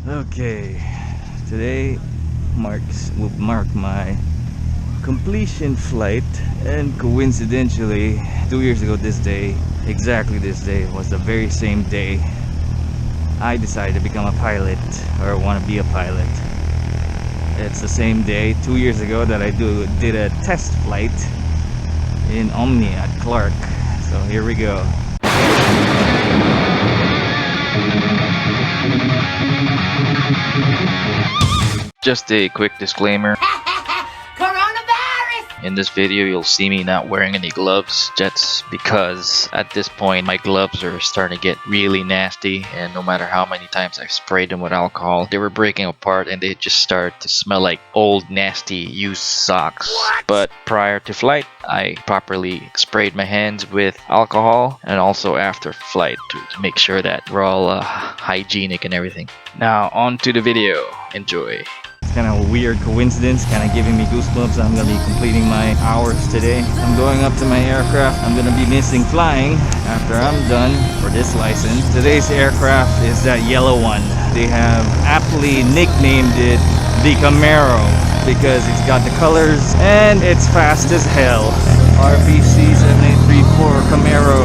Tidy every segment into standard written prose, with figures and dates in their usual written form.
Okay, today will mark my completion flight, and coincidentally, 2 years ago exactly this day, was the very same day I decided to become a pilot or want to be a pilot. It's the same day 2 years ago that I did a test flight in Omni at Clark. So here we go. Just a quick disclaimer. In this video, you'll see me not wearing any gloves. That's because at this point, my gloves are starting to get really nasty, and no matter how many times I've sprayed them with alcohol, they were breaking apart and they just started to smell like old, nasty, used socks. But prior to flight, I properly sprayed my hands with alcohol, and also after flight to make sure that we're all hygienic and everything. Now, on to the video. Enjoy. Kind of a weird coincidence, kind of giving me goosebumps. I'm gonna be completing my hours today. I'm going up to my aircraft. I'm gonna be missing flying after I'm done for this license. Today's aircraft is that yellow one. They have aptly nicknamed it the Camaro because it's got the colors and it's fast as hell. RPC 7834 Camaro.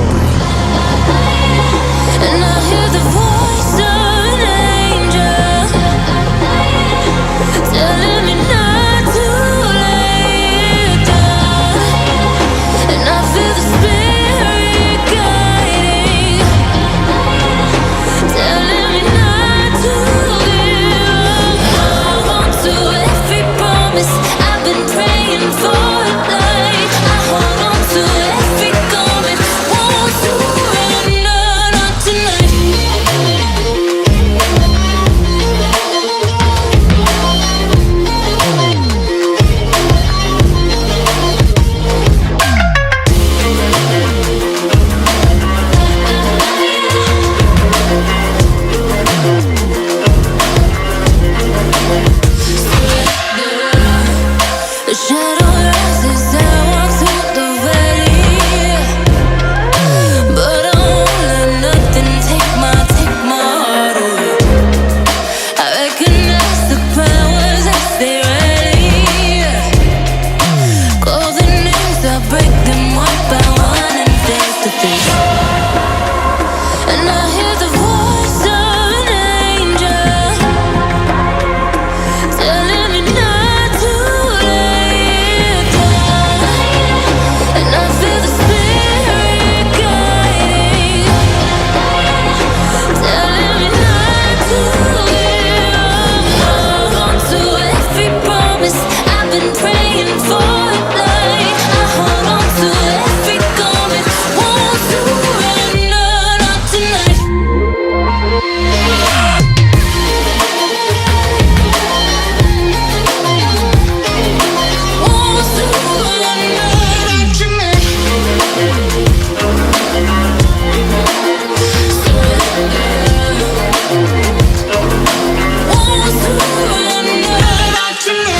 And I hear the voice of an angel telling me not to lay down, and I feel the spirit guiding, telling me not to give up. Hold on to every promise I've been praying for tonight. I hold on to every coming, won't surrender, not tonight. The shadow rises, I walk through the valley, but I won't let nothing take my heart away. I recognize the powers as they rally. Call the names, I break them one by one and face to face. And I hear the voice of an angel telling me not to lay down, and I feel the spirit guiding, telling me not to give up. Hold on to every promise I've been praying for tonight. I hold on to every coming, won't surrender, not tonight. Won't surrender, not tonight. Won't surrender, not tonight.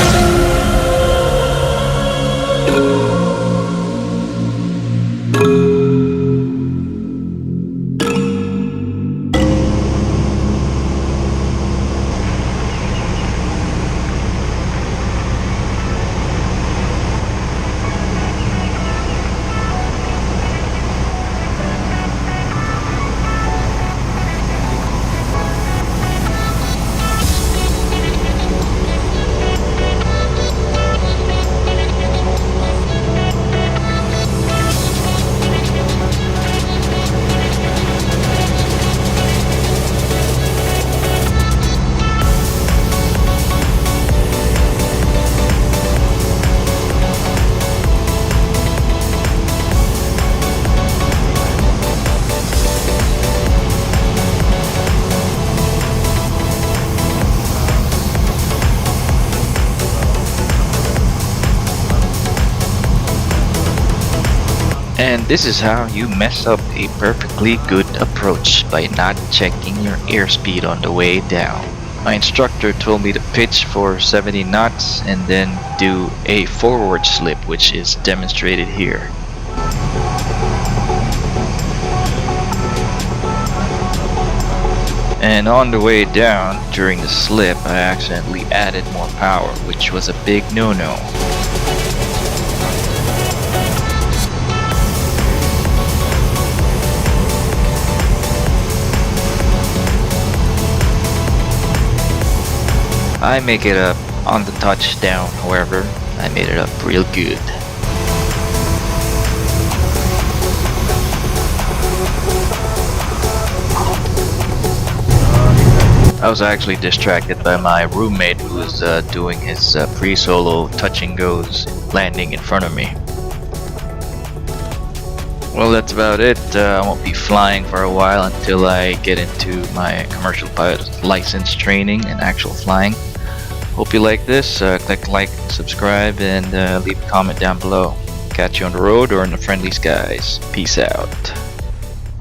And this is how you mess up a perfectly good approach by not checking your airspeed on the way down. My instructor told me to pitch for 70 knots and then do a forward slip, which is demonstrated here. And on the way down, during the slip, I accidentally added more power, which was a big no-no. I make it up on the touchdown, however. I made it up real good. I was actually distracted by my roommate who was doing his pre-solo touch and goes landing in front of me. Well, that's about it. I won't be flying for a while until I get into my commercial pilot license training and actual flying. Hope you like this. Click like, subscribe, and leave a comment down below. Catch you on the road or in the friendly skies. Peace out.